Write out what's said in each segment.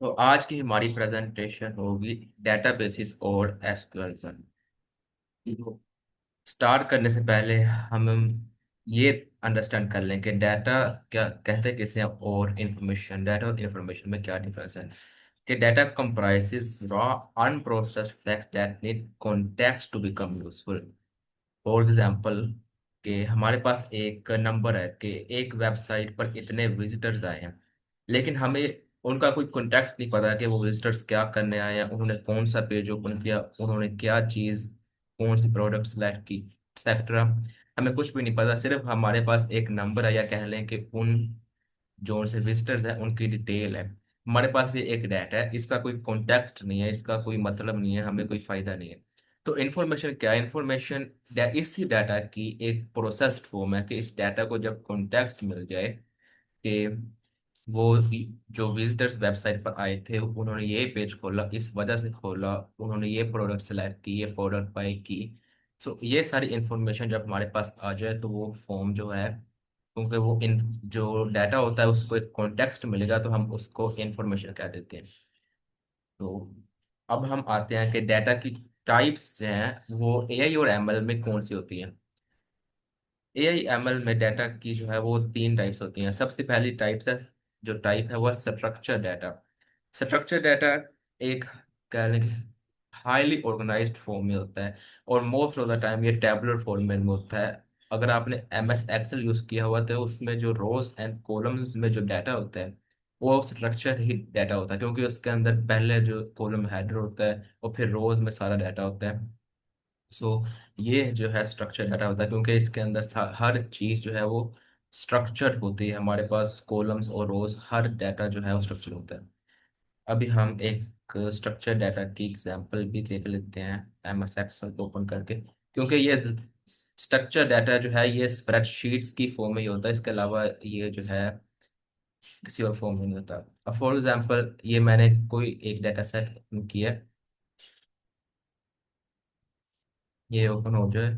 तो आज की हमारी प्रेजेंटेशन होगी डेटाबेसिस और एसक्यूएल पर। होगी डेटाबेसिस और एसक्यूएल पर। स्टार्ट करने से पहले हम ये अंडरस्टैंड कर लें कि डाटा क्या कहते हैं किसे हैं और इंफॉर्मेशन। डाटा और इंफॉर्मेशन में क्या डिफरेंस है। कि data comprises raw unprocessed facts that need context to become useful. For example कि हमारे पास एक नंबर है कि एक वेबसाइट पर इतने विजिटर्स आए हैं, लेकिन हमें उनका कोई कॉन्टेक्स्ट नहीं पता कि वो विजिटर्स क्या करने आए हैं, उन्होंने कौन सा पेज ओपन किया, उन्होंने क्या चीज़, कौन सी प्रोडक्ट सेलेक्ट की, एक्सेट्रा। हमें कुछ भी नहीं पता, सिर्फ हमारे पास एक नंबर है या कह लें कि उन जो से विजिटर्स हैं उनकी डिटेल है। हमारे पास ये एक डाटा है, इसका कोई कॉन्टेक्स्ट नहीं है, इसका कोई मतलब नहीं है, हमें कोई फायदा नहीं है। तो इन्फॉर्मेशन क्या है? इन्फॉर्मेशन इसी डाटा की एक प्रोसेस्ड फॉर्म है कि इस डाटा को जब कॉन्टेक्स्ट मिल जाए कि वो जो विजिटर्स वेबसाइट पर आए थे उन्होंने ये पेज खोला, इस वजह से खोला, उन्होंने ये प्रोडक्ट सेलेक्ट की, ये प्रोडक्ट बाय की। सो ये सारी इंफॉर्मेशन जब हमारे पास आ जाए तो वो फॉर्म जो है, क्योंकि वो इन जो डाटा होता है उसको एक कॉन्टेक्स्ट मिलेगा तो हम उसको इंफॉर्मेशन कह देते हैं। तो अब हम आते हैं कि डाटा की टाइप्स जो हैं वो एआई और एमएल में कौन सी होती हैं। एआई एमएल में डाटा की जो है वो तीन टाइप्स होती हैं। सबसे पहली टाइप्स है, जो टाइप है वह स्ट्रक्चर डाटा। स्ट्रक्चर डाटा एक कह लें हाईली ऑर्गेनाइज्ड फॉर्म में होता है, और मोस्ट ऑफ द टाइम ये टेबुलर फॉर्मेट में होता है। अगर आपने एम एस एक्सेल यूज किया हुआ तो उसमें जो रोज एंड कॉलम्स में जो डाटा होता है वो स्ट्रक्चर ही डाटा होता है, क्योंकि उसके अंदर पहले जो कॉलम हेडर होता है और फिर रोज में सारा डाटा होता है। सो ये जो है स्ट्रक्चर डाटा होता है, क्योंकि इसके अंदर हर चीज जो है वो स्ट्रक्चर्ड होती है। हमारे पास कॉलम्स और रोज हर डाटा जो है वो स्ट्रक्चर होता है। अभी हम एक स्ट्रक्चर डाटा की एग्जांपल भी देख लेते हैं एम एस एक्सेल को ओपन करके, क्योंकि ये स्ट्रक्चर डाटा जो है ये स्प्रेडशीट्स की फॉर्म में ही होता है, इसके अलावा ये जो है किसी और फॉर्म में नहीं होता। अब फॉर एग्जांपल ये मैंने कोई एक डाटा सेट किया, ये ओपन हो जाए।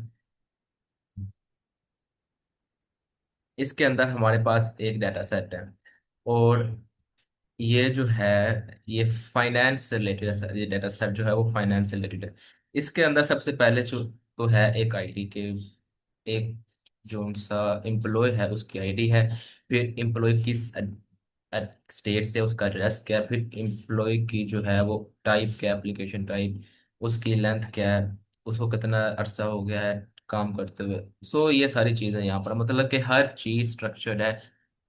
इसके अंदर हमारे पास एक डाटा सेट है, और ये जो है ये फाइनेंस से रिलेटेड है। ये डाटा सेट जो है वो फाइनेंस से रिलेटेड है। इसके अंदर सबसे पहले जो तो है एक आईडी के, एक जो सा एम्प्लॉय है उसकी आईडी है, फिर एम्प्लॉय किस स्टेट से, उसका एड्रेस क्या है, फिर एम्प्लॉय की जो है वो टाइप क्या, एप्लीकेशन टाइप, उसकी लेंथ क्या है, उसको कितना अरसा हो गया है काम करते हुए। सो ये सारी चीज़ें यहाँ पर, मतलब कि हर चीज़ स्ट्रक्चर्ड है।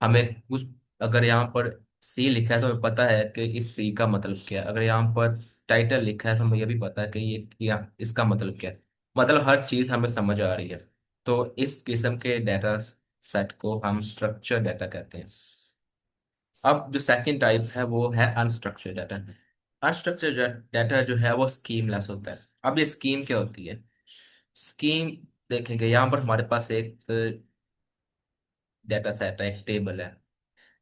हमें कुछ, अगर यहाँ पर सी लिखा है तो हमें पता है कि इस सी का मतलब क्या है। अगर यहाँ पर टाइटल लिखा है तो हमें यह भी पता है कि ये इसका मतलब क्या है। मतलब हर चीज़ हमें समझ आ रही है। तो इस किस्म के डाटा सेट को हम स्ट्रक्चर डाटा कहते हैं। अब जो सेकंड टाइप है वो है अनस्ट्रक्चर्ड डाटा। अनस्ट्रक्चर्ड डाटा जो है वो स्कीमलेस होता है। अब ये स्कीम क्या होती है? स्कीम देखेंगे, यहाँ पर हमारे पास एक डाटा सेट है, एक टेबल है।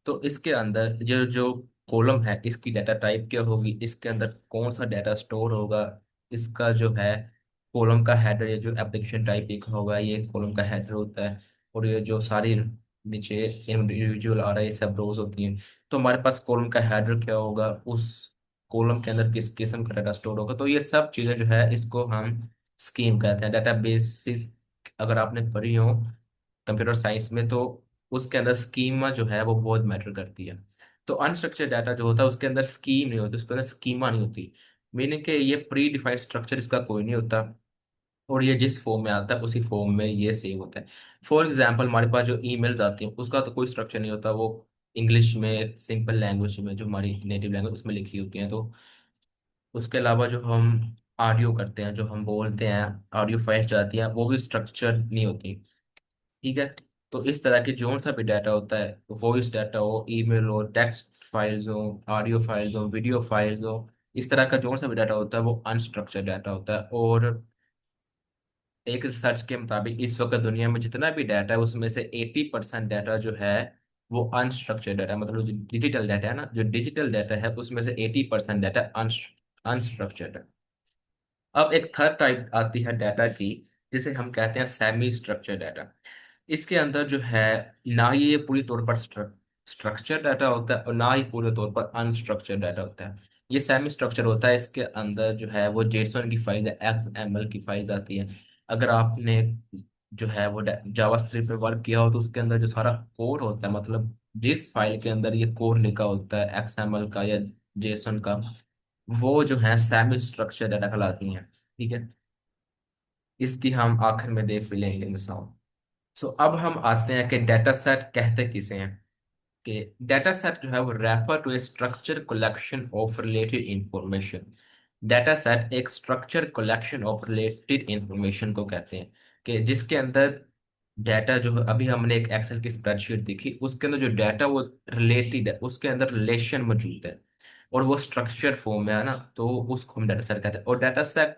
तो इसके अंदर जो जो कॉलम है इसकी डाटा टाइप क्या होगी, इसके अंदर कौन सा डाटा स्टोर होगा, इसका जो है कॉलम का हेडर, ये जो एप्लीकेशन टाइप लिखा होगा ये कॉलम का हेडर होता है, और ये जो सारी नीचे इंडिविजुअल आ रहा है ये सब रोज होती हैं। तो हमारे पास कॉलम का हेडर क्या होगा, उस कॉलम के अंदर किस किस्म का डाटा स्टोर होगा। तो ये सब चीज़ें जो है इसको हम स्कीम कहते हैं। डाटा बेसिस अगर आपने पढ़ी हो कंप्यूटर साइंस में, तो उसके अंदर स्कीमा जो है वो बहुत मैटर करती है। तो अनस्ट्रक्चर्ड डाटा जो होता है उसके अंदर स्कीम नहीं होती, उसके अंदर स्कीमा नहीं होती। मीनिंग के ये प्री डिफाइंड स्ट्रक्चर इसका कोई नहीं होता, और ये जिस फॉर्म में आता है उसी फॉर्म में ये सेव होता है। फॉर एग्जाम्पल हमारे पास जो ईमेल्स आती हैं उसका तो कोई स्ट्रक्चर नहीं होता, वो इंग्लिश में सिंपल लैंग्वेज में जो हमारी नेटिव लैंग्वेज उसमें लिखी होती हैं। तो उसके अलावा जो हम ऑडियो करते हैं, जो हम बोलते हैं, ऑडियो फाइल जाती है, वो भी स्ट्रक्चर नहीं होती। ठीक है। तो इस तरह के जो सा भी डाटा होता है, वॉइस डाटा हो, ईमेल हो, टेक्स्ट फाइल्स हो, ऑडियो फाइल्स हो, वीडियो फाइल्स हो, इस तरह का जो सा भी डाटा होता है वो अनस्ट्रक्चर्ड डाटा होता है। और एक रिसर्च के मुताबिक इस वक्त दुनिया में जितना भी डाटा है उसमें से 80% डाटा जो है वो अनस्ट्रक्चर्ड डाटा है। मतलब जो डिजिटल डाटा है ना, जो डिजिटल डाटा है उसमें से 80% डाटा अनस्ट्रक्चर्ड है। अब एक थर्ड टाइप आती है डाटा की, जिसे हम कहते हैं सेमी स्ट्रक्चर डाटा। इसके अंदर जो है ना ही ये पूरी तौर पर स्ट्रक्चर डाटा होता है और ना ही पूरे तौर पर अनस्ट्रक्चर्ड डाटा होता है। ये सेमी स्ट्रक्चर होता है, इसके अंदर जो है वो जेसॉन की फाइल है, XML की फाइल्स आती है। अगर आपने जो है वो जावास्क्रिप्ट पे वर्क किया हो तो उसके अंदर जो सारा कोड होता है, मतलब जिस फाइल के अंदर ये कोड लिखा होता है XML का या जेसॉन का, वो जो है सेमी स्ट्रक्चर डाटा कहलाती हैं। ठीक है, इसकी हम आखिर में देख भी लेंगे मिसाल। सो अब हम आते हैं कि डेटा सेट कहते किसे हैं। कि डेटा सेट जो है वो refer to a structure collection of related information. Data set एक structure collection of related information को कहते हैं, कि जिसके अंदर डाटा जो है, अभी हमने एक एक्सेल की स्प्रेडशीट देखी, उसके अंदर जो डाटा वो रिलेटेड है, उसके अंदर रिलेशन मौजूद है और वो स्ट्रक्चर फॉर्म में है ना, तो उसको हम डाटा सेट कहते हैं। और डाटा सेट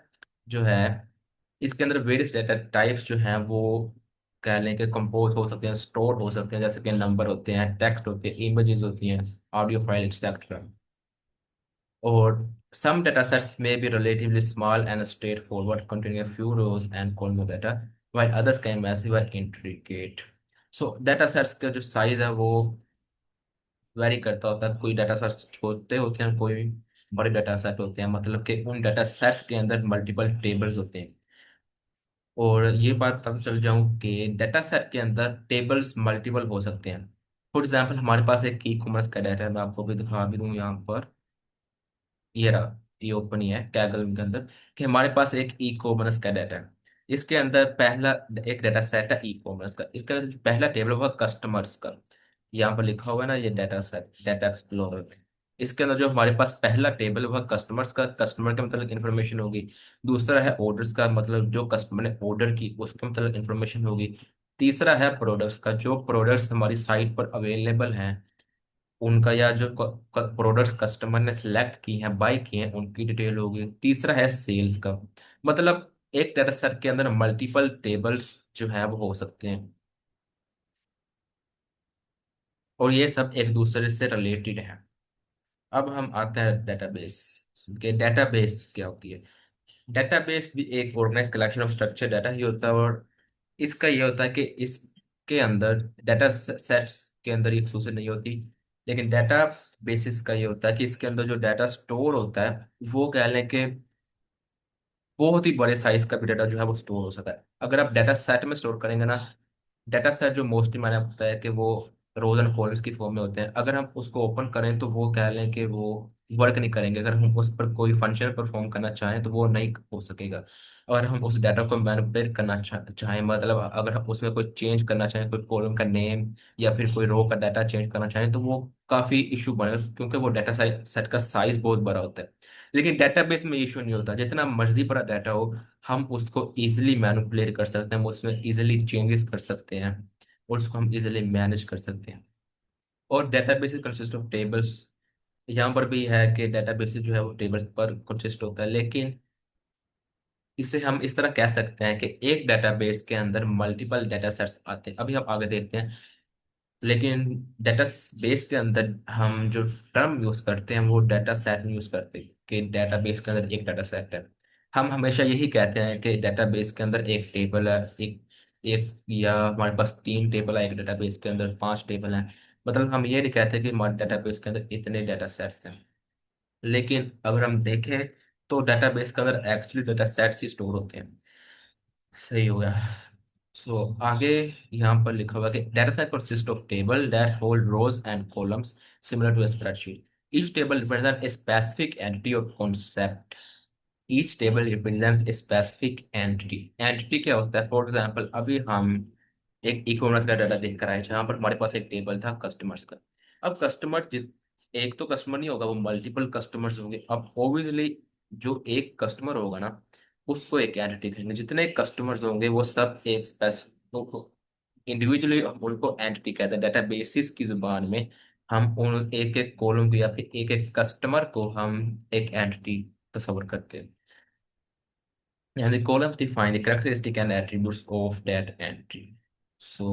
जो है, इसके अंदर वेरियस डाटा टाइप्स जो हैं वो कह लें कि कंपोज हो सकते हैं, स्टोर हो सकते हैं, जैसे कि नंबर होते हैं, टेक्स्ट होते हैं, इमेजेस होती हैं, ऑडियो फाइल एक्सेट्रा। और some data sets may be relatively small and straightforward, containing a few rows and column of data, while others can be massive and intricate. So data sets का जो size है वो very करता होता है। कोई data sets छोटे होते हैं, कोई बड़े डाटा सेट होते हैं, मतलब कि उन डाटा सेट्स के अंदर मल्टीपल टेबल्स होते हैं। और ये बात तब चल जाऊं कि डाटा सेट के अंदर टेबल्स मल्टीपल हो सकते हैं। फॉर एग्जाम्पल, हमारे पास एक ई कॉमर्स का डाटा है, मैं आपको भी दिखा भी दूं यहाँ पर। ये रहा, ये ओपन ही है कैगल के अंदर, कि हमारे पास एक ई कॉमर्स का डाटा है। इसके अंदर पहला एक डाटा सेट है ई कॉमर्स का। इसके अंदर जो पहला टेबल होगा कस्टमर्स का, यहाँ पर लिखा हुआ है ना ये डाटा सेट, डाटा एक्सप्लोरर में। इसके अंदर जो हमारे पास पहला टेबल होगा कस्टमर्स का, कस्टमर का मतलब इन्फॉर्मेशन होगी। दूसरा है ऑर्डर्स का, मतलब जो कस्टमर ने ऑर्डर की उसका मतलब इन्फॉर्मेशन होगी। तीसरा है प्रोडक्ट्स का, जो प्रोडक्ट्स हमारी साइट पर अवेलेबल हैं उनका, या जो प्रोडक्ट्स कस्टमर ने सेलेक्ट की हैं, बाय की हैं, उनकी डिटेल होगी। तीसरा है सेल्स का। मतलब एक डाटा सेट के अंदर मल्टीपल टेबल्स जो है वो हो सकते हैं, और ये सब एक दूसरे से रिलेटेड हैं। अब हम आते हैं डेटाबेस के। डेटाबेस क्या होती है? डेटाबेस भी एक organize collection of structure data ही होता है। और इसका ये होता है कि इसके अंदर डाटा सेट्स के अंदर एक खसूसियत नहीं होती, लेकिन डाटा बेसिस का ये होता है कि इसके अंदर जो डाटा स्टोर होता है वो कह लें कि बहुत ही बड़े साइज का भी डाटा जो है वो स्टोर हो सकता है। अगर आप डाटा सेट में स्टोर करेंगे ना, डाटा सेट जो मोस्टली मैंने आपको बताया कि वो रोज एंड कॉलम्स की फॉर्म में होते हैं, अगर हम उसको ओपन करें तो वो कह लें कि वो वर्क नहीं करेंगे। अगर हम उस पर कोई फंक्शन परफॉर्म करना चाहें तो वो नहीं हो सकेगा। अगर हम उस डाटा को मैनिपुलेट करना चाहें, मतलब अगर हम उसमें कोई चेंज करना चाहें, कोई कॉलम का नेम या फिर कोई रो का डाटा चेंज करना चाहें, तो वो काफ़ी इशू बनेगा, क्योंकि वो डाटा सेट का साइज बहुत बड़ा होता है। लेकिन डेटाबेस में इशू नहीं होता, जितना मर्जी बड़ा डाटा हो हम उसको इजिली मैनिपुलेट कर सकते हैं, हम उसमें इजिली चेंजेस कर सकते हैं और उसको हम इजिली मैनेज कर सकते हैं। और डेटाबेस कंसिस्ट ऑफ टेबल्स। यहाँ पर भी है कि डेटाबेस जो है वो टेबल्स पर कंसिस्ट होता है, लेकिन इसे हम इस तरह कह सकते हैं कि एक डेटाबेस के अंदर मल्टीपल डेटा सेट्स आते हैं। अभी हम आगे देखते हैं। लेकिन डेटा बेस के अंदर हम जो टर्म यूज करते हैं वो डाटा सेट यूज करते हैं, कि डाटा बेस के अंदर एक डाटा सेट है। हम हमेशा यही कहते हैं कि डाटा बेस के अंदर एक टेबल है, एक एक या हमारे पास 3 टेबल है एक डाटा बेस के अंदर, 5 टेबल हैं। मतलब हम ये नहीं कहते कि हमारे डाटा बेस के अंदर इतने डाटा सेट्स हैं। लेकिन अगर हम देखें तो डाटा बेस के अंदर एक्चुअली डाटा सेट्स ही स्टोर होते हैं। सही हो गया। सो आगे यहाँ पर लिखा हुआ है कि data set consists of table that hold rows and columns similar to a spreadsheet. Each table represents a specific entity or concept. Each table represents a specific entity. Entity क्या होता है? फॉर एग्जाम्पल, अभी हम एक e commerce का data देख कर आए जहाँ पर हमारे पास एक टेबल था कस्टमर्स का। अब कस्टमर जित एक तो कस्टमर नहीं होगा, वो मल्टीपल कस्टमर्स होंगे। अब ऑब्वियसली जो एक कस्टमर होगा ना, उसको एक एंटिटी कहेंगे। जितने कस्टमर्स होंगे वो सब एक स्पेसिफिक इंडिविजुअली हम उनको एंटिटी कहते हैं। डाटा बेसिस की जुबान में हम उन एक एक कॉलम को या फिर एक एक कस्टमर को हम एक एंटिटी तस्वर करते हैं। And the columns define the characteristic and attributes of that entry. So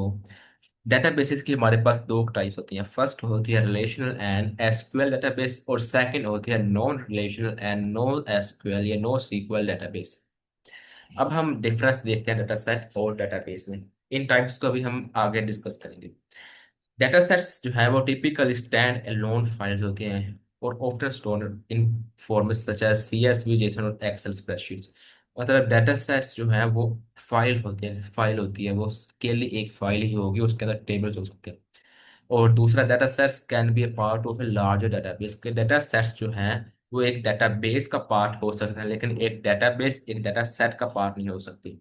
databases की हमारे पास दो टाइप्स होती हैं। फर्स्ट होती है रिलेशनल एंड एसक्यूएल डेटाबेस, और सेकंड होती है non relational and no SQL या नो सीक्वल डेटाबेस। अब हम डिफरेंस देखते हैं डाटा सेट और डेटाबेस में। इन टाइप्स को अभी हम आगे डिस्कस करेंगे। डेटा सेट्स जो है वो टिपिकल स्टैंड अलोन फाइल्स होती हैं और often stored in formats such as CSV, JSON और एक्सेल स्प्रेडशीट्स। मतलब डेटा सेट्स जो है वो फाइल होती है, वो के लिए एक फाइल ही होगी, उसके अंदर टेबल्स हो सकते हैं। और दूसरा, data sets can be A part of a larger database. के डेटा सेट्स जो हैं वो एक डेटाबेस का पार्ट हो सकता है, लेकिन एक डेटाबेस एक डेटा सेट का पार्ट नहीं हो सकती।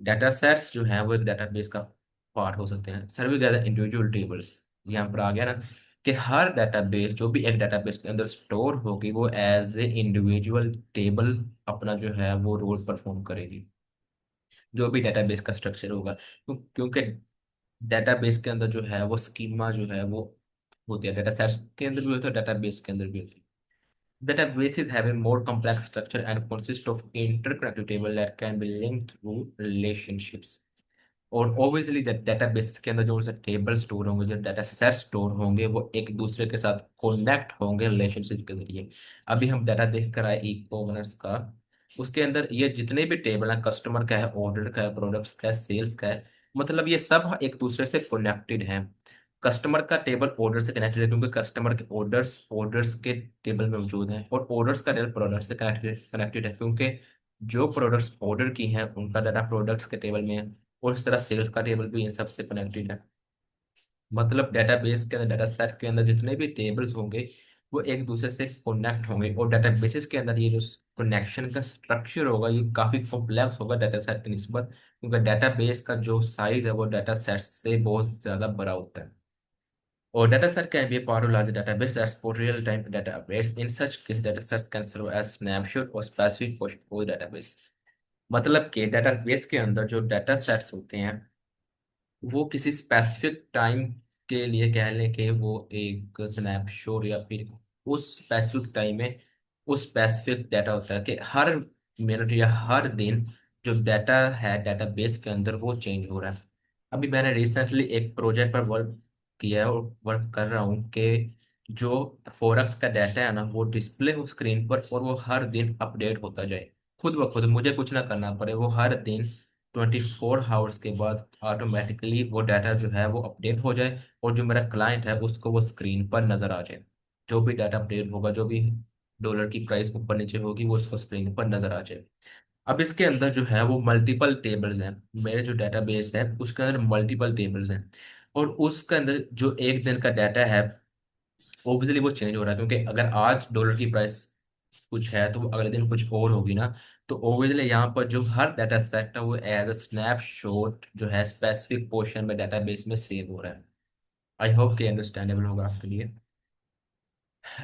डेटा सेट्स जो हैं वो एक डेटाबेस का पार्ट हो सकते हैं। सर्वे गैदर इंडिविजुअल टेबल्स, यहाँ पर आ गया ना कि हर डेटाबेस जो भी एक डेटाबेस के अंदर स्टोर होगी वो एज ए इंडिविजुअल टेबल अपना जो है वो रोल परफॉर्म करेगी, जो भी डेटाबेस का स्ट्रक्चर होगा। क्योंकि डेटाबेस के अंदर जो है वो स्कीमा जो है वो होती है, डेटा सेट्स के अंदर भी होती है, डेटाबेस के अंदर भी होती है। Databases have a more complex structure and consist of interconnected tables that can be linked through relationships. और ऑब्वियसली डेटाबेस के अंदर जो से टेबल स्टोर होंगे, जो डाटा सेट स्टोर होंगे, वो एक दूसरे के साथ कनेक्ट होंगे रिलेशनशिप के जरिए। अभी हम डाटा देख कर आए ई कॉमर्स का, उसके अंदर ये जितने भी टेबल हैं, कस्टमर का है, ऑर्डर का है, प्रोडक्ट्स का है, सेल्स का है, मतलब ये सब एक दूसरे से कनेक्टेड हैं। कस्टमर का टेबल ऑर्डर से कनेक्टेड है क्योंकि कस्टमर के ऑर्डर्स ऑर्डर्स के टेबल में मौजूद हैं, और ऑर्डर्स का टेबल प्रोडक्ट से कनेक्टेड कनेक्टेड है क्योंकि जो प्रोडक्ट्स ऑर्डर की हैं उनका डाटा प्रोडक्ट्स के टेबल में है, और इस तरह सेल्स का टेबल भी इन सबसे कनेक्टेड है। मतलब डेटाबेस के अंदर, डाटा सेट के अंदर जितने भी टेबल्स होंगे वो एक दूसरे से कनेक्ट होंगे, और डेटाबेसेस के अंदर ये जो कनेक्शन का स्ट्रक्चर होगा ये काफ़ी कॉम्प्लेक्स होगा डाटा सेट की निस्बत, क्योंकि डेटाबेस का जो साइज है वो डाटा सेट से बहुत ज़्यादा बड़ा होता है। और data set can be a part of larger database that support real-time data updates. In such case, data sets can serve as snapshot or specific portion of the database. मतलब कि database के अंदर जो डाटा सेट्स होते हैं वो किसी specific time के लिए कह लें कि वो एक स्नैपशॉट, या फिर उस स्पेसिफिक टाइम में उस स्पेसिफिक डाटा होता है कि हर मिनट या हर दिन जो डाटा है डेटाबेस के अंदर वो चेंज हो रहा है। अभी मैंने रिसेंटली एक प्रोजेक्ट पर वर्क किया है और वर्क कर रहा हूँ कि जो फॉरेक्स का डाटा है ना वो डिस्प्ले हो स्क्रीन पर, और वो हर दिन अपडेट होता जाए खुद ब खुद, मुझे कुछ ना करना पड़े, वो हर दिन 24 आवर्स के बाद ऑटोमेटिकली वो डाटा जो है वो अपडेट हो जाए, और जो मेरा क्लाइंट है उसको वो स्क्रीन पर नजर आ जाए। जो भी डाटा अपडेट होगा, जो भी डॉलर की प्राइस ऊपर नीचे होगी, वो उसको स्क्रीन पर नजर आ जाए। अब इसके अंदर जो है वो मल्टीपल टेबल्स हैं, मेरे जो डेटाबेस है उसके अंदर मल्टीपल टेबल्स हैं, और उसके अंदर जो एक दिन का डाटा है ऑब्वियसली वो चेंज हो रहा है, क्योंकि अगर आज डॉलर की प्राइस कुछ है तो वो अगले दिन कुछ और होगी ना। तो ऑब्वियसली यहाँ पर जो हर डाटा सेट है वो एज अ स्नैपशॉट जो है स्पेसिफिक पोर्शन में डाटाबेस में सेव हो रहा है। आई होप कि अंडरस्टैंडेबल होगा आपके लिए।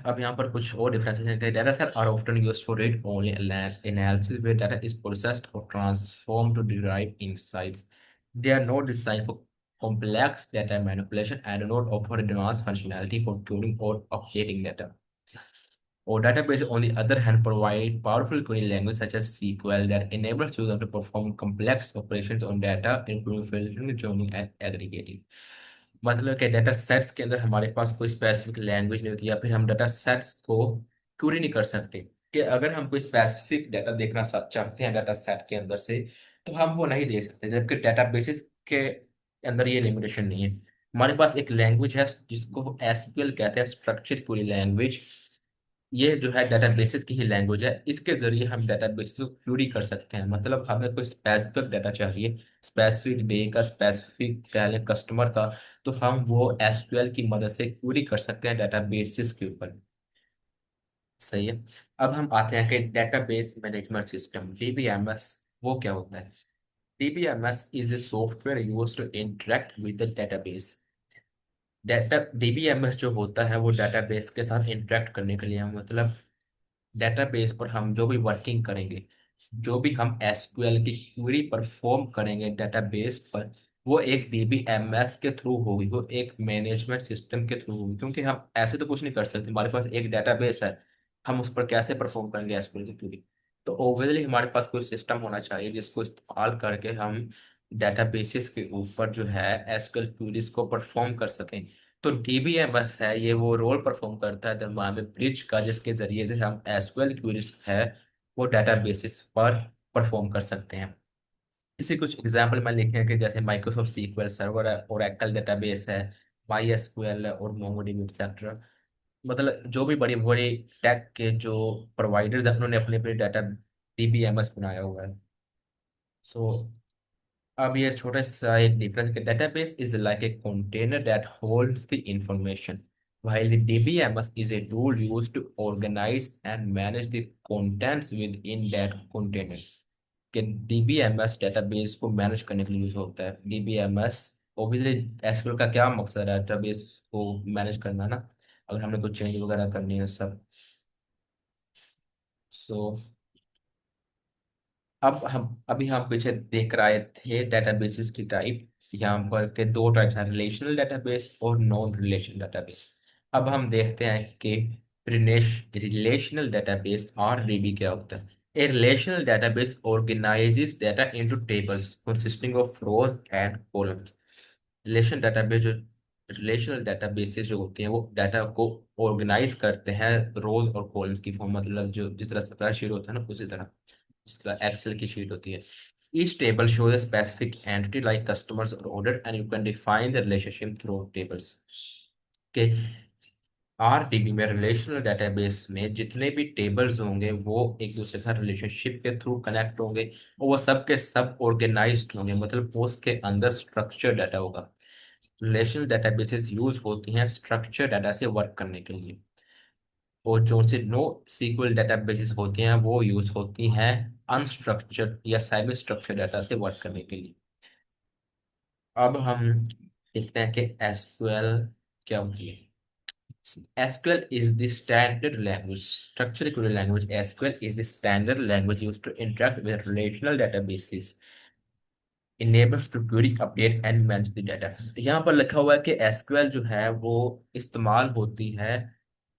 अब यहाँ पर कुछ और डिफरेंसेस हैं कि data set are often used for read only analysis where data is processed और transform to derive insights. They are not design for complex data manipulation and do not offer advanced functionality for querying or updating data. Or database, on the other hand, provide powerful query language such as SQL that enables users to perform complex operations on data, including filtering, joining, and aggregating. मतलब कि data sets के अंदर हमारे पास कोई specific language नहीं होती, या फिर हम डाटा सेट्स को क्वेरी नहीं कर सकते। कि अगर हम कोई स्पेसिफिक डाटा देखना चाहते हैं डाटा सेट के अंदर से, तो हम वो नहीं देख सकते, जबकि डाटा बेसिस के अंदर ये लिमिटेशन नहीं है। हमारे पास एक लैंग्वेज है जिसको एसक्यूएल कहते हैं, स्ट्रक्चर क्वेरी लैंग्वेज। ये जो है डेटाबेसेस की ही लैंग्वेज है, इसके जरिए हम डेटाबेसेस को क्यूरी कर सकते हैं। मतलब हमें कोई स्पेसिफिक डाटा चाहिए, स्पेसिफिक डे का, स्पेसिफिक कह लें कस्टमर का, तो हम वो एसक्यूएल की मदद से क्यूरी कर सकते हैं डेटाबेसेस के ऊपर। सही है। अब हम आते हैं कि डेटाबेस मैनेजमेंट सिस्टम, डीबीएमएस, वो क्या होता है। DBMS is a software used to interact with the database. Data DBMS जो होता है वो डेटाबेस के साथ इंटरेक्ट करने के लिए है। मतलब डेटाबेस पर हम जो भी वर्किंग करेंगे, जो भी हम एसक्यूएल की क्वेरी परफॉर्म करेंगे डेटाबेस पर, वो एक डीबीएमएस के थ्रू होगी, वो एक मैनेजमेंट सिस्टम के थ्रू होगी, क्योंकि हम ऐसे तो कुछ नहीं कर सकते। हमारे पास एक डेटाबेस है, हम उस पर कैसे परफॉर्म करेंगे एसक्यूएल की क्वेरी। तो ओवरऑली हमारे पास कोई सिस्टम होना चाहिए जिसको इस्तेमाल करके हम डेटाबेसेस के ऊपर जो है एसक्यूएल क्वेरीज को परफॉर्म कर सकें। तो डीबीएमएस है, ये वो रोल परफॉर्म करता है दरम्यान में ब्रिज का, जिसके जरिए से हम एसक्यूएल क्वेरीज है वो डेटाबेसिस पर परफॉर्म कर सकते हैं। इसी कुछ एग्जांपल मैं लिखे हैं कि जैसे माइक्रोसॉफ्ट सीक्वल सर्वर है, ओरेकल डेटाबेस है, माई एसक्यूएल और मोंगोडीबी एक्सेट्रा, मतलब जो भी बड़ी बड़ी टेक के जो प्रोवाइडर्स हैं उन्होंने अपने अपने डाटा डीबीएमएस बनाया हुआ है। सो अब ये छोटा सा एक डिफरेंस कि database is like a container that holds the information, while the DBMS is a tool used to organize and manage the contents within that container। कि DBMS database को मैनेज करने के लिए यूज होता है। DBMS ऑब्वियसली एसक्यूएल का क्या मकसद है, database को मैनेज करना ना, अगर हमने कुछ चेंज वगैरह करनी है सब। सो अब हम अभी हम पीछे देख रहे थे डेटाबेसेस की टाइप। यहाँ पर के दो टाइप्स हैं, रिलेशनल डेटाबेस और नॉन रिलेशनल डेटाबेस। अब हम देखते हैं कि रिलेशनल डेटाबेस RDB क्या होता है। A relational database organizes data into tables consisting of rows and columns. Relational databases जो होती हैं वो डाटा को ऑर्गेनाइज करते हैं रोज और कॉलम्स की फॉर्म, मतलब जो जिस तरह स्प्रेडशीट होता है ना उसी तरह, जिस तरह एक्सेल की शीट होती है। Each table shows a specific entity like customers or order, and you can define the relationship through tables। के RDB में रिलेशनल डेटाबेस में जितने भी टेबल्स होंगे वो एक दूसरे के साथ रिलेशनशिप के थ्रू कनेक्ट होंगे, और वो सब के सब ऑर्गेनाइज्ड होंगे, मतलब उसके अंदर स्ट्रक्चर डाटा होगा। रिलेशनल डेटाबेसेस यूज होती हैं स्ट्रक्चर डाटा से वर्क करने के लिए, और जो से नो सीक्वल डेटाबेसेस होती हैं वो यूज होती हैं अनस्ट्रक्चर्ड या सेमी स्ट्रक्चर्ड डाटा से वर्क करने के लिए। अब हम देखते हैं कि एसक्यूएल क्या होती है। SQL is the standard language, structure query language। SQL is the standard language used to interact with relational databases, enables to query, update and manage the data। यहाँ पर लिखा हुआ है कि SQL जो है वो इस्तेमाल होती है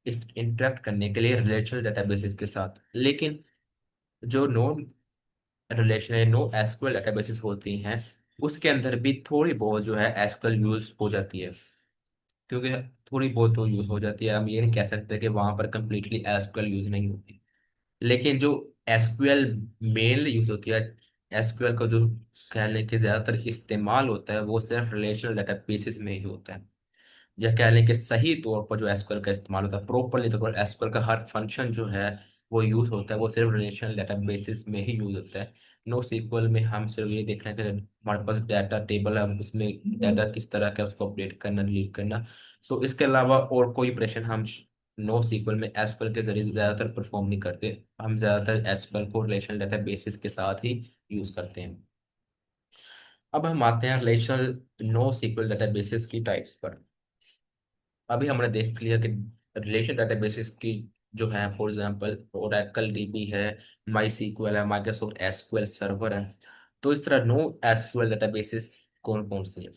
इस इंटरेक्ट करने के लिए रिलेशनल डेटाबेसेस के साथ, लेकिन जो नो एसक्यूएल डेटाबेसेस होती हैं उसके अंदर भी थोड़ी बहुत जो है एसक्यूएल यूज हो जाती है, क्योंकि थोड़ी बहुत तो यूज हो जाती है, हम ये नहीं कह सकते कि वहां पर कंप्लीटली एसक्यूएल यूज नहीं होती। लेकिन जो एसक्यूएल मेनली यूज होती है, एसक्यूएल का जो कह लें कि ज्यादातर इस्तेमाल होता है वो सिर्फ रिलेशनल डेटाबेसेस में ही होता है, या कह लें कि सही तौर पर जो एसक्यूएल का इस्तेमाल होता है प्रॉपरली तौर पर एसक्यूएल का हर फंक्शन जो है वो यूज होता है वो सिर्फ रिलेशनल डेटाबेसिस में ही यूज होता है। नो सीक्वल में हम सिर्फ ये देख रहे हैं कि हमारे पास डाटा टेबल है, हम उसमें डाटा किस तरह का है, उसको अपडेट करना डिलीट करना। तो इसके अलावा और कोई ऑपरेशन हम नो सीक्वल में एसक्यूएल के जरिए ज़्यादातर परफॉर्म नहीं करते। हम ज़्यादातर एसक्यूएल को रिलेशनल डेटाबेसिस के साथ ही यूज करते हैं। अब हम आते हैं रिलेशनल नो सीक्वल डेटाबेसिस की टाइप्स पर। अभी हमने देख लिया कि रिलेशन डेटाबेसेस की जो है, फॉर एग्जांपल ओरेकल डीबी है, माई सीक्वल है, माइक्रोसॉफ्ट एसक्यूएल सर्वर है। तो इस तरह नो एसक्यूएल डेटाबेसेस कौन कौन सी है।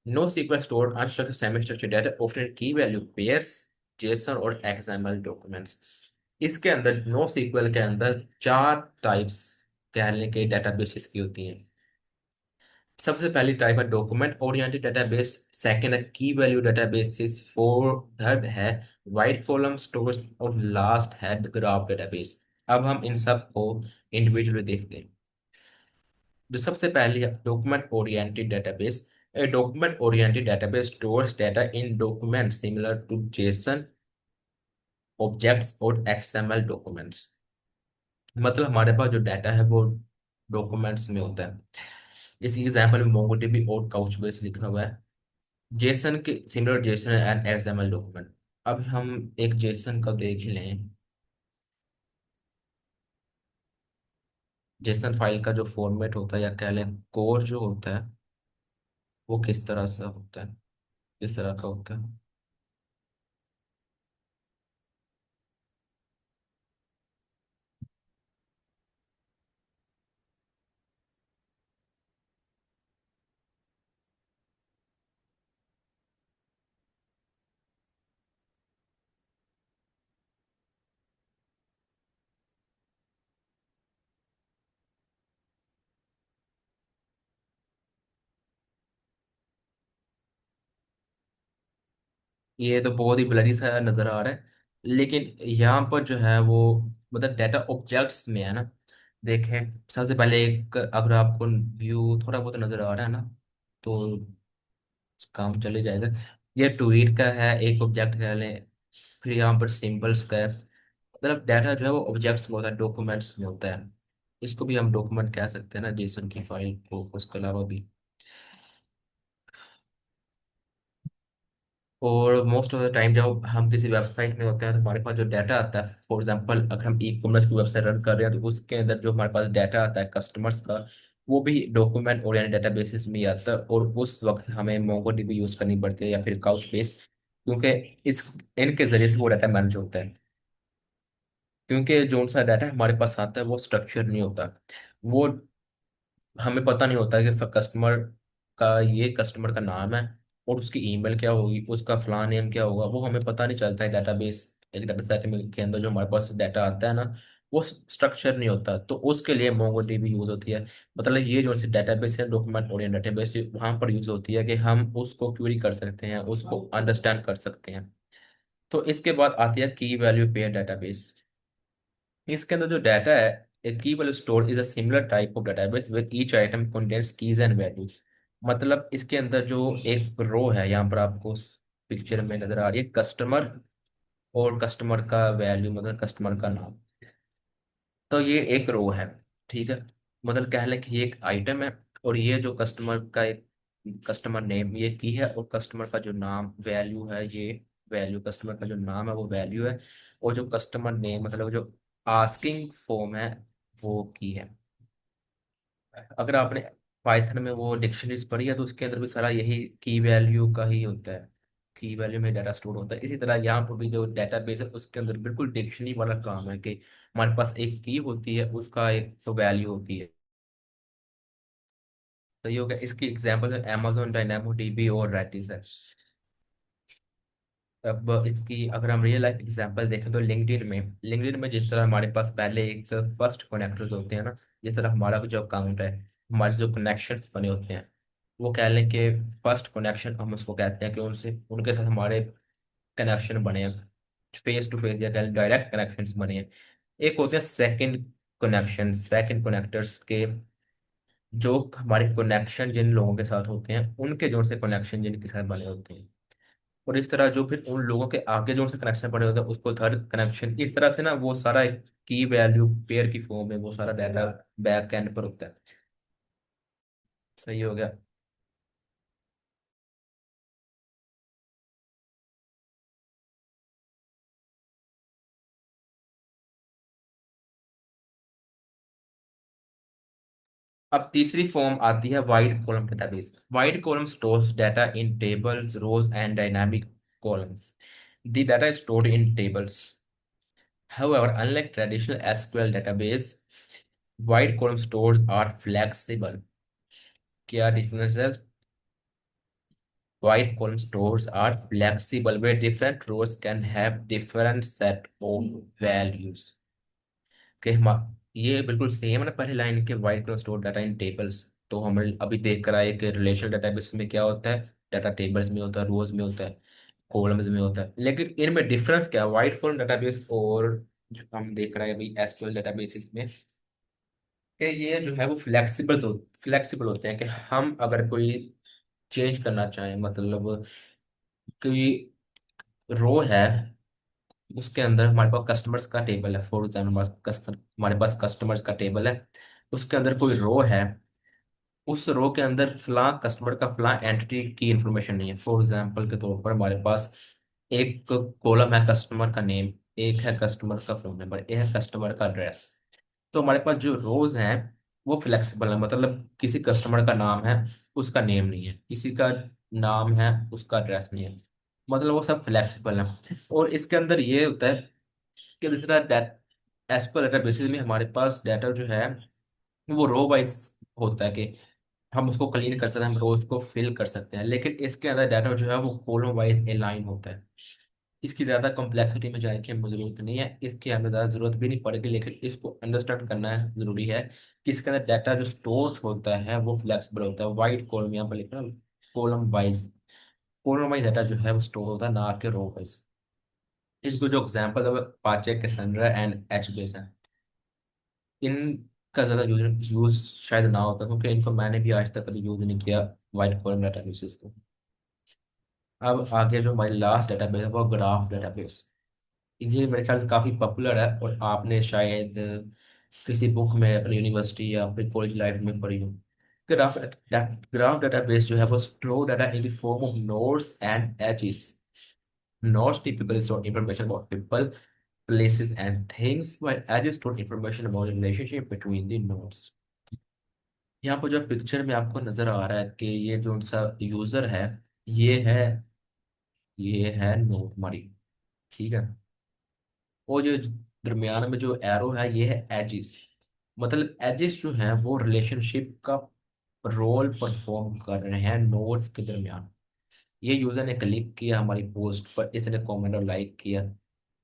No sequel store unstructured semi structured data offer key value pairs, JSON और एक्सएमएल डॉक्यूमेंट्स। इसके अंदर नो सीक्वल के अंदर चार टाइप्स कह लें कि डेटाबेसेस की होती हैं। सबसे पहली टाइप है डॉक्यूमेंट ओरिएंटेड डेटाबेस, सेकंड है की वैल्यू डेटाबेस, फोर्थ थर्ड है वाइट कॉलम स्टोरेज, और लास्ट है ग्राफ डेटाबेस। अब हम इन सब को इंडिविजुअली देखते हैं। जो सबसे पहली है document oriented database. A document oriented database stores data in document similar to JSON objects और एक्सएमएल डॉक्यूमेंट्स। मतलब हमारे पास जो डाटा है वो डॉक्यूमेंट्स में होता है। इस एग्जाम्पल में मोंगोडीबी और काउचबेस लिखा हुआ है। जेसन के similar Jason and XML document. अब हम एक जेसन का देख ही लें। जेसन फाइल का जो फॉर्मेट होता है या कह लें कोर जो होता है वो किस तरह से होता है, किस तरह का होता है। ये तो बहुत ही ब्लरी सा नजर आ रहा है, लेकिन यहाँ पर जो है वो मतलब डाटा ऑब्जेक्ट्स में है ना। देखें सबसे पहले एक, अगर आपको व्यू थोड़ा बहुत नजर आ रहा है ना तो काम चले जाएगा। ये ट्वीट का है, एक ऑब्जेक्ट कह लें। फिर यहाँ पर सिंबल्स का है। मतलब डाटा जो है वो ऑब्जेक्ट्स में होता है, डॉक्यूमेंट्स में होता है। इसको भी हम डॉक्यूमेंट कह सकते हैं ना, जेसन की फाइल को, उसके अलावा भी। और मोस्ट ऑफ द टाइम जब हम किसी वेबसाइट में होते हैं तो हमारे पास जो डाटा आता है, फॉर एग्जांपल अगर हम ई कॉमर्स की वेबसाइट रन कर रहे हैं तो उसके अंदर जो हमारे पास डाटा आता है कस्टमर्स का, वो भी डॉक्यूमेंट और यानी डाटा बेसिस में ही आता है। और उस वक्त हमें मोंगोडीबी यूज करनी पड़ती है या फिर काउच बेस, क्योंकि इस इनके जरिए से वो डाटा मैनेज होता है। क्योंकि जो सा डाटा हमारे पास आता है वो स्ट्रक्चर नहीं होता। वो हमें पता नहीं होता कि कस्टमर का, ये कस्टमर का नाम है और उसकी ईमेल क्या होगी, उसका फलां नेम क्या होगा, वो हमें पता नहीं चलता है। डाटाबेस, एक डाटा सेट में के अंदर जो हमारे पास डाटा आता है ना, वो स्ट्रक्चर नहीं होता। तो उसके लिए मोंगोडीबी यूज होती है। मतलब ये जो सी डाटाबेस है, डॉक्यूमेंट ओरिएंटेड डेटाबेस, वहां पर यूज होती है कि हम उसको क्वेरी कर सकते हैं, उसको अंडरस्टैंड कर सकते हैं। तो इसके बाद आती है की वैल्यू पेयर डाटाबेस। इसके अंदर जो डाटा है, a key value store is a similar type of database where each item contains keys and values। मतलब इसके अंदर जो एक रो है, यहाँ पर आपको पिक्चर में नजर आ रही है, कस्टमर और कस्टमर का वैल्यू, मतलब कस्टमर का नाम। तो ये एक रो है, ठीक है। मतलब कह लें कि ये एक आइटम है, और ये जो कस्टमर का एक कस्टमर नेम ये की है, और कस्टमर का जो नाम वैल्यू है ये वैल्यू, कस्टमर का जो नाम है वो वैल्यू है। और जो कस्टमर नेम मतलब जो आस्किंग फॉर्म है वो की है। अगर आपने पाइथन में वो डिक्शनरीज पढ़ी है तो उसके अंदर भी सारा यही की वैल्यू का ही होता है। की वैल्यू में डाटा स्टोर होता है। इसी तरह यहाँ पर भी जो डाटा बेस है उसके अंदर बिल्कुल डिक्शनरी वाला काम है कि हमारे पास एक की होती है, उसका एक तो वैल्यू होती है। तो ये हो गया, इसकी एग्जांपल है amazon डायनामो डीबी और रेडिस है। अब इसकी अगर हम रियल लाइफ एग्जांपल देखें तो लिंक्डइन में जिस तरह हमारे पास पहले एक फर्स्ट कनेक्टर्स होते हैं ना, जिस तरह हमारा जो अकाउंट है, हमारे जो कनेक्शंस बने होते हैं, वो कह लें कि फर्स्ट कनेक्शन हम उसको कहते हैं कि उनसे उनके साथ हमारे कनेक्शन बने हैं, फेस टू फेस या कह लें डायरेक्ट कनेक्शंस बने हैं। एक होते हैं सेकंड कनेक्टर्स के, जो हमारे कनेक्शन जिन लोगों के साथ होते हैं उनके जोड़ से कनेक्शन जिनके साथ बने होते हैं। और इस तरह जो फिर उन लोगों के आगे जो उनसे कनेक्शन पड़े होते हैं उसको थर्ड कनेक्शन, इस तरह से ना वो सारा एक की वैल्यू पेयर की फॉर्म में वो सारा डाटा बैक एंड पर होता है। सही हो गया। अब तीसरी फॉर्म आती है wide column database. Wide column stores data in tables, rows and dynamic columns. The data is stored in tables. However, unlike traditional SQL database, wide column stores are flexible. क्या डिफरेंस है? Wide column stores are flexible where different rows can have different set of values। कि हम ये बिल्कुल same है ना पहली line के, wide column store data in tables. तो हमें अभी देख कर आए कि रिलेशनल डेटाबेस में क्या होता है, डाटा टेबल्स में होता है, रोज में होता है, कॉलम्स में होता है। लेकिन इनमें डिफरेंस क्या है वाइड कॉलम डेटाबेस और जो हम देख रहे हैं अभी एसक्यूएल डेटाबेस में, कि ये जो है वो फ्लेक्सिबल होते हैं। कि हम अगर कोई चेंज करना चाहें, मतलब कोई रो है, उसके अंदर हमारे पास कस्टमर्स का टेबल है, फॉर एग्जाम्पल हमारे पास कस्टमर्स का टेबल है, उसके अंदर कोई रो है, उस रो के अंदर फलां कस्टमर का फलां एंटिटी की इंफॉर्मेशन नहीं है। फॉर एग्जांपल के तौर पर हमारे पास एक कॉलम है कस्टमर का नेम, एक है कस्टमर का फोन नंबर, एक है कस्टमर का एड्रेस। तो हमारे पास जो रोज हैं वो फ्लेक्सिबल है। मतलब किसी कस्टमर का नाम है, उसका नेम नहीं है, किसी का नाम है, उसका एड्रेस नहीं है। मतलब वो सब फ्लेक्सिबल है। और इसके अंदर ये होता है कि दूसरा एज पर डाटा बेसिस में हमारे पास डाटा जो है वो रो वाइज होता है, कि हम उसको क्लीन कर सकते हैं, हम रोज को फिल कर सकते हैं। लेकिन इसके अंदर डाटा जो है वो कॉलम वाइज अलाइन होता है। इसकी ज़्यादा कॉम्प्लेक्सिटी में जाने की हमें ज़रूरत नहीं है, इसकी हमें ज़्यादा ज़रूरत भी नहीं पड़ेगी, लेकिन इसको अंडरस्टैंड करना है ज़रूरी है कि इसके अंदर डाटा जो स्टोर होता है वो फ्लेक्सिबल होता है। वाइड कॉलम यहाँ पर लिखना, कॉलम वाइज डाटा जो है वो स्टोर होता है, ना कि रो वाइज। इसको जो एग्जाम्पल है पाचे कैसेंड्रा एंड एच बेस है। इनका ज़्यादा यूज यूज शायद ना होता, क्योंकि इनको मैंने भी आज तक कभी यूज नहीं किया वाइड कॉलम डाटा बेसिस को। अब आगे जो हमारी लास्ट डेटाबेस है वो ग्राफ डेटाबेस। ये मेरे ख्याल से काफ़ी पॉपुलर है और आपने शायद किसी बुक में अपनी यूनिवर्सिटी या अपने कॉलेज लाइफ में पढ़ी हो। ग्राफ ग्राफ डेटाबेस जो है वो store data in the form of nodes and edges. Nodes typically store information about people, places, and things, while edges store information about the relationship between the nodes. यहाँ पर जो picture में आपको नजर आ रहा है कि ये जो सा यूजर है, ये है ये है नोड हमारी। ठीक है। वो जो दरमियान में जो एरो है ये है एजिस। मतलब एजिस जो है वो रिलेशनशिप का रोल परफॉर्म कर रहे हैं नोड्स के दरमियान। ये यूजर ने क्लिक किया हमारी पोस्ट पर, इसने कमेंट और लाइक किया,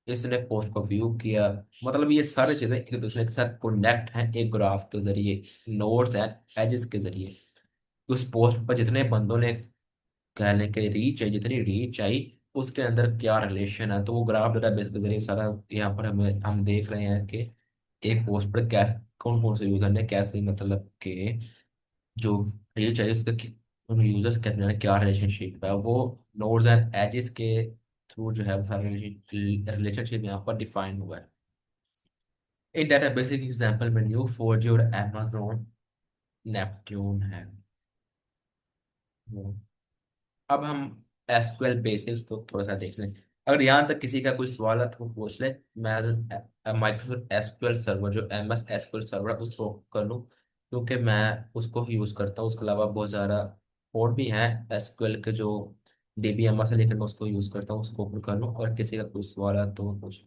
इसने पोस्ट को व्यू किया। मतलब ये सारी चीजें एक दूसरे के साथ कनेक्ट हैं एक ग्राफ के जरिए, नोड्स एंड एजेस के जरिए। उस पोस्ट पर जितने बंदों ने कह लें कि रीच है, जितनी रीच आई उसके अंदर क्या रिलेशन है, तो वो ग्राफ डेटाबेस के जरिए सारा यहाँ पर हम देख रहे हैं कि एक पोस्ट पर कैसे कौन कौन से यूजर ने कैसे मतलब के जो रीच है उसका उन यूजर्स के अंदर क्या रिलेशनशिप है, वो नोड्स एंड एजेस के थ्रू जो है वो सारा रिलेशनशिप यहाँ पर डिफाइन हुआ है। एक डाटा बेसिक एग्जांपल में न्यू फोर जी और amazon नेपट्यून है वो। अब हम एसक्यूएल बेसिक्स तो थोड़ा सा देख लें। अगर यहाँ तक किसी का कोई सवाल है तो वो पूछ ले। मैं माइक्रोसॉफ्ट एसक्यूएल सर्वर जो एमएस एसक्यूएल सर्वर है उसको कर लूँ, क्योंकि मैं उसको ही यूज़ करता हूँ। उसके अलावा बहुत ज़्यादा और भी हैं एसक्यूएल के जो डीबीएमएस है, लेकिन मैं उसको यूज़ करता हूँ। उसको ओपन कर लूँ और किसी का कोई सवाल है तो वो पूछ।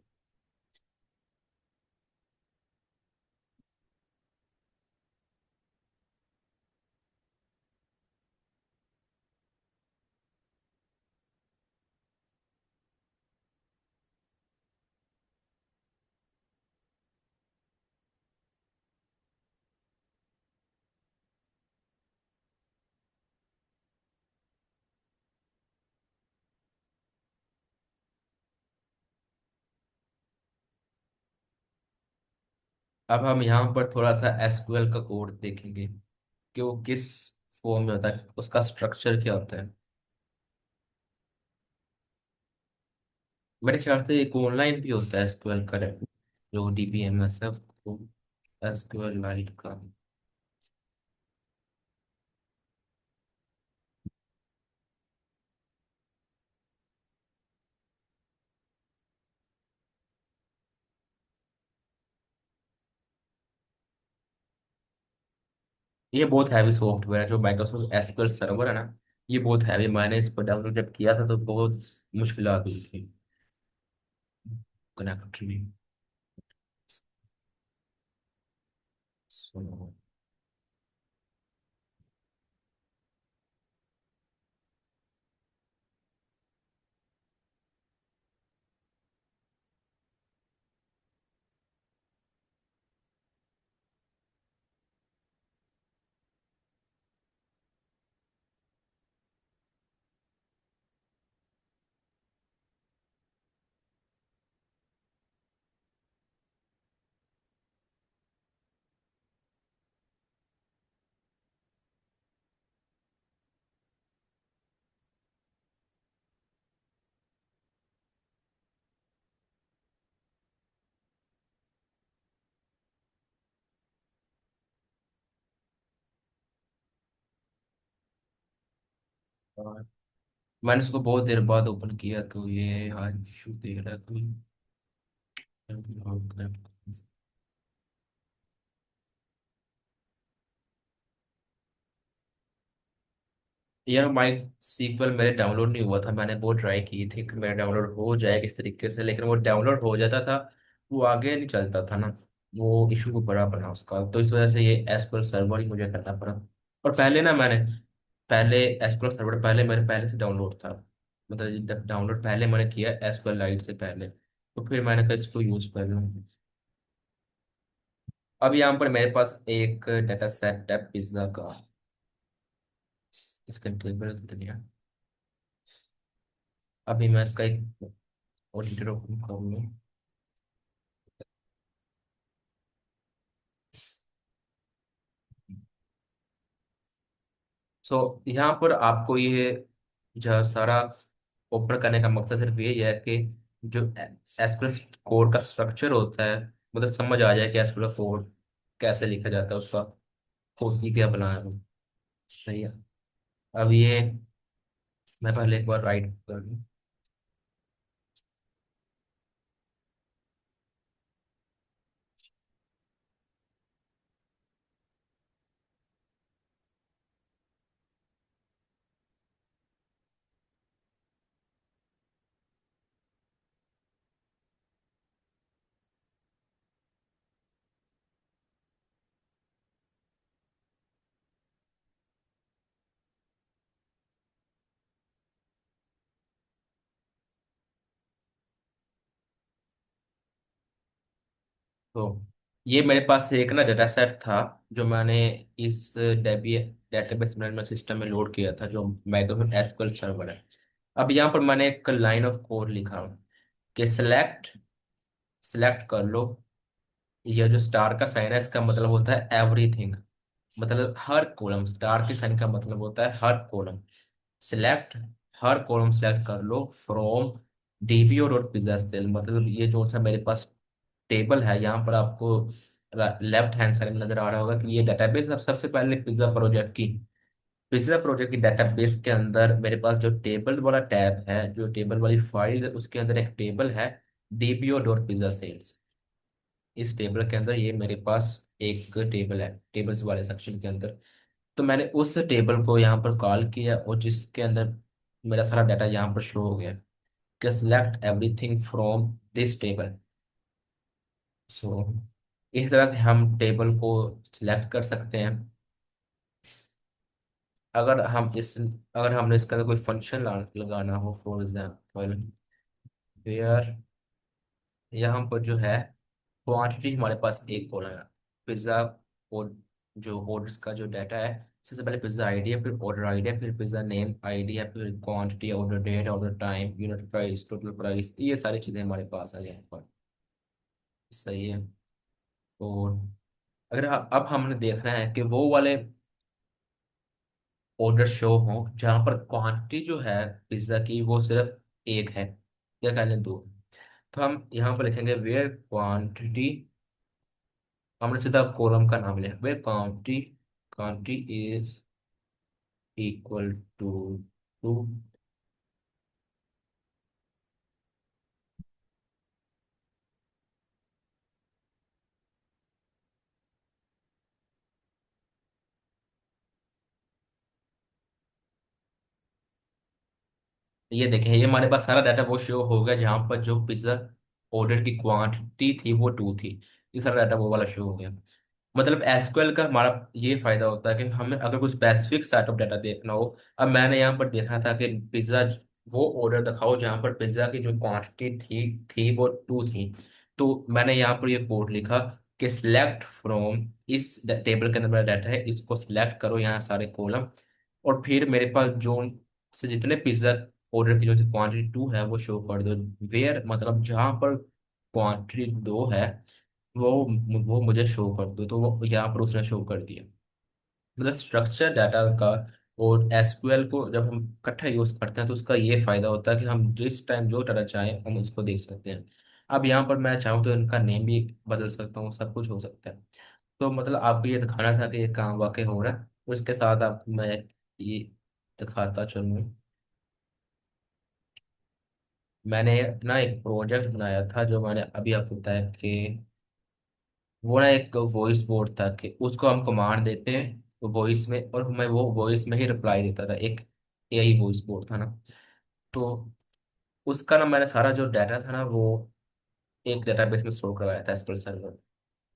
अब हम यहाँ पर थोड़ा सा एसक्यूएल का कोड देखेंगे कि वो किस फॉर्म में होता है, उसका स्ट्रक्चर क्या होता है। मेरे ख्याल से एक ऑनलाइन भी होता है एसक्यूएल का जो डीबीएमएस है, एसक्यूएल लाइट का। ये बहुत हैवी सॉफ्टवेयर है जो माइक्रोसॉफ्ट एसक्यूएल सर्वर है ना। ये बहुत हैवी, मैंने इसको डाउनलोड जब किया था तो बहुत मुश्किल हुई थी कनेक्ट में। सुनो, और मैंने इसको बहुत देर बाद ओपन किया तो ये आज इशू दे रहा है कोई। यार माइक सीक्वल मेरे डाउनलोड नहीं हुआ था। मैंने बहुत ट्राई की थी कि मेरा डाउनलोड हो जाए किस तरीके से, लेकिन वो डाउनलोड हो जाता था, वो आगे नहीं चलता था ना। वो इशू बड़ा बना उसका, तो इस वजह से ये एसक्यूएल सर्वर ही मुझे करना पड़ा। और पहले ना मैंने पहले एसक्यूएल सर्वर पहले मेरे पहले से डाउनलोड था। मतलब जब डाउनलोड पहले मैंने किया एसक्यूएल लाइट से पहले, तो फिर मैंने कहा इसको यूज कर लूँ। अब यहाँ पर मेरे पास एक डाटा सेट है पिज्जा का। इसका टेबल कितनी है। अभी मैं इसका एक ऑडिटर ओपन करूँ। सो यहाँ पर आपको ये जो सारा ओपन करने का मकसद सिर्फ यही है कि जो एसक्यूएल कोड का स्ट्रक्चर होता है, मतलब समझ आ जाए कि एसक्यूएल कोड कैसे लिखा जाता है, उसका कोड ही क्या बनाया है। सही है। अब ये मैं पहले एक बार राइट कर दूं। तो ये मेरे पास एक ना डाटा सेट था जो मैंने इस डेबी डेटाबेस मैनेजमेंट सिस्टम में लोड किया था, जो माइक्रोसॉफ्ट एसक्यूएल सर्वर है। अब यहाँ पर मैंने एक लाइन ऑफ कोड लिखा कि सिलेक्ट सिलेक्ट कर लो। यह जो स्टार का साइन है इसका मतलब होता है एवरीथिंग, मतलब हर कॉलम। स्टार के साइन का मतलब होता है हर कॉलम। सिलेक्ट, हर कॉलम सेलेक्ट कर लो from DBO dot pizza style, मतलब ये जो सा मेरे पास टेबल है यहाँ पर आपको लेफ्ट हैंड साइड में नजर आ रहा होगा कि ये डेटाबेस। अब सबसे पहले पिज्जा प्रोजेक्ट की डेटाबेस के अंदर मेरे पास जो टेबल वाला टैब है, जो टेबल वाली फाइल है, उसके अंदर एक टेबल है डीबीओ डॉट पिज्जा सेल्स। इस टेबल के अंदर ये मेरे पास एक टेबल है, टेबल्स वाले सेक्शन के अंदर। तो मैंने उस टेबल को यहाँ पर कॉल किया और जिसके अंदर मेरा सारा डाटा यहाँ पर शो हो गया कि select everything from this table. So इस तरह से हम टेबल को सिलेक्ट कर सकते हैं। अगर हमने इसके अंदर कोई फंक्शन लगाना हो, फॉर एग्जाम्पल वेयर, यहाँ पर जो है क्वांटिटी हमारे पास एक कॉलम है, पिज्ज़ा और जो ऑर्डर्स का जो डाटा है, सबसे पहले पिज्ज़ा आईडी है, फिर ऑर्डर आईडी है, फिर पिज्ज़ा नेम आईडी है, फिर quantity, order date, order time, unit price, total price, ये सारी चीज़ें हमारे पास आ जाए यहाँ पर। सही है। और अगर अब हमने देखना है कि वो वाले ऑर्डर शो हो जहाँ पर क्वांटिटी जो है पिज्ज़ा की वो सिर्फ एक है या कह लें दो। तो हम यहाँ पर लिखेंगे वेयर क्वांटिटी, हमने सीधा कॉलम का नाम लिया, where quantity quantity is equal to two. ये देखें, ये हमारे पास सारा डाटा वो शो होगा जहाँ पर जो पिज्ज़ा ऑर्डर की क्वांटिटी थी वो टू थी। ये सारा डाटा वो वाला शो हो गया। मतलब एसक्यूएल का हमारा ये फायदा होता है कि हमें अगर कोई स्पेसिफिक सेट ऑफ डाटा देखना हो। अब मैंने यहाँ पर देखा था कि पिज्ज़ा, वो ऑर्डर दिखाओ जहाँ पर पिज्ज़ा की जो क्वांटिटी थी वो टू थी। तो मैंने यहाँ पर ये कोड लिखा कि सिलेक्ट फ्रॉम, इस टेबल के अंदर मेरा डाटा है, इसको सिलेक्ट करो यहाँ सारे कॉलम। और फिर मेरे पास जो से जितने पिज्ज़ा ऑर्डर की जो क्वांटिटी टू है वो शो कर दो। वेयर मतलब जहाँ पर क्वांटिटी दो है वो वो मुझे शो कर दो। तो वो यहाँ पर उसने शो कर दिया। मतलब स्ट्रक्चर डाटा का और एसक्यूएल को जब हम इकट्ठा यूज करते हैं तो उसका ये फायदा होता है कि हम जिस टाइम जो डाटा चाहें हम उसको देख सकते हैं। अब यहाँ पर मैं चाहूँ तो इनका नेम भी बदल सकता हूँ, सब कुछ हो सकता है। तो मतलब आपको ये दिखाना था कि ये काम वाकई हो रहा है। उसके साथ आपको मैं ये दिखाता चलूँ। मैंने ना एक प्रोजेक्ट बनाया था जो मैंने अभी आपको बताया कि वो ना एक वॉइस बोर्ड था कि उसको हम कमांड देते हैं वॉइस में और मैं वो वॉइस में ही रिप्लाई देता था। एक एआई वॉइस बोर्ड था ना। तो उसका ना मैंने सारा जो डाटा था ना वो एक डेटाबेस में स्टोर करवाया था एसक्यूएल सर्वर।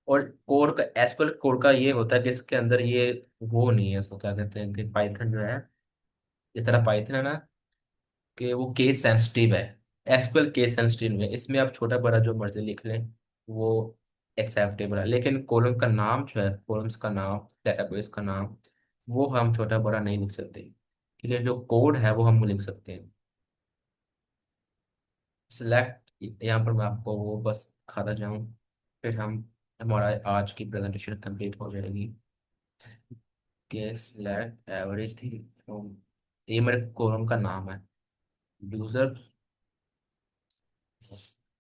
और कोड का एसक्यूएल कोड का ये होता है कि इसके अंदर ये वो नहीं है, इसको क्या कहते हैं कि पाइथन जो है, इस तरह पाइथन है ना कि वो केस सेंसिटिव है। एसक्यूएल केस सेंसिटिव है, इसमें आप छोटा बड़ा जो मर्जी लिख लें वो एक्सेप्टेबल है। लेकिन कॉलम का नाम जो है, कॉलम्स का नाम, डेटाबेस का नाम, वो हम छोटा बड़ा नहीं लिख सकते। इसलिए जो कोड है वो हम लिख सकते हैं। सिलेक्ट, यहाँ पर मैं आपको वो बस खाता जाऊँ, फिर हम हमारा आज की प्रेजेंटेशन कंप्लीट हो जाएगी। के सिलेक्ट एवरीथिंग फ्रॉम, ये मेरे कॉलम का नाम है। यूजर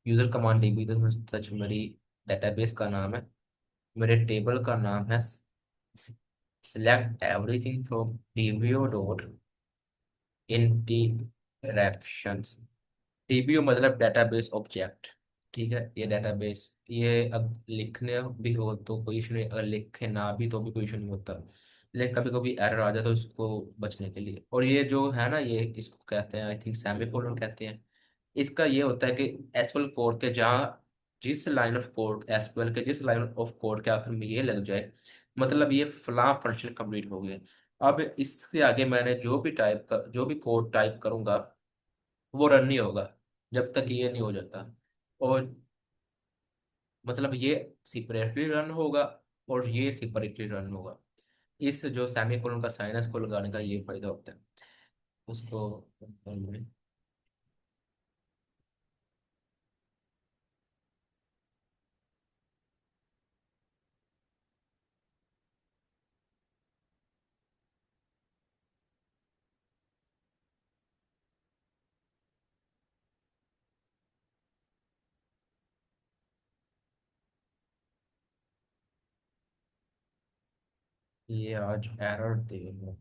यूजर कमांड डीबी तो सच मेरी डेटाबेस का नाम है। मेरे टेबल का नाम है select everything from DBO dot interactions. DBO मतलब डेटाबेस ऑब्जेक्ट। ठीक है, ये डेटाबेस, ये अब लिखने भी हो तो कोई इशू नहीं, अगर लिखे ना भी तो भी कोई इशू नहीं होता। लेकिन कभी कभी एरर आ जाता है, तो इसको बचने के लिए, और ये जो है ना, ये इसको कहते हैं, आई थिंक सेमीकोलन कहते हैं। इसका ये होता है कि एसक्यूएल कोड के जहाँ जिस लाइन ऑफ कोड, एसक्यूएल के जिस लाइन ऑफ कोड के आखिर में ये लग जाए, मतलब ये फला फंक्शन कंप्लीट हो गया। अब इससे आगे मैंने जो भी कोड टाइप करूंगा, वो रन नहीं होगा जब तक ये नहीं हो जाता। और मतलब ये सेपरेटली रन होगा, और ये सेपरेटली रन होगा। इस जो सेमीकोलन का साइन है, इसको लगाने का ये फायदा होता है। उसको ये आज एरर दे रहा है।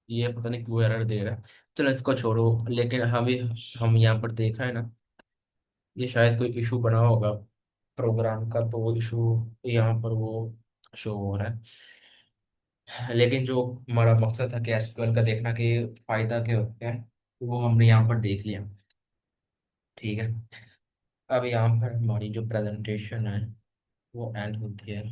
ये पता नहीं क्यों एरर दे रहा है। चलो इसको छोड़ो, लेकिन हम यहाँ पर देखा है ना, ये शायद कोई इशू बना होगा प्रोग्राम का, तो वो इशू यहाँ पर वो शो हो रहा है। लेकिन जो हमारा मकसद था कि एसक्यूएल का देखना कि फायदा क्या होता है, वो हमने यहाँ पर देख लिया। ठीक है, अब यहाँ पर हमारी जो प्रेजेंटेशन है वो एंड होती है।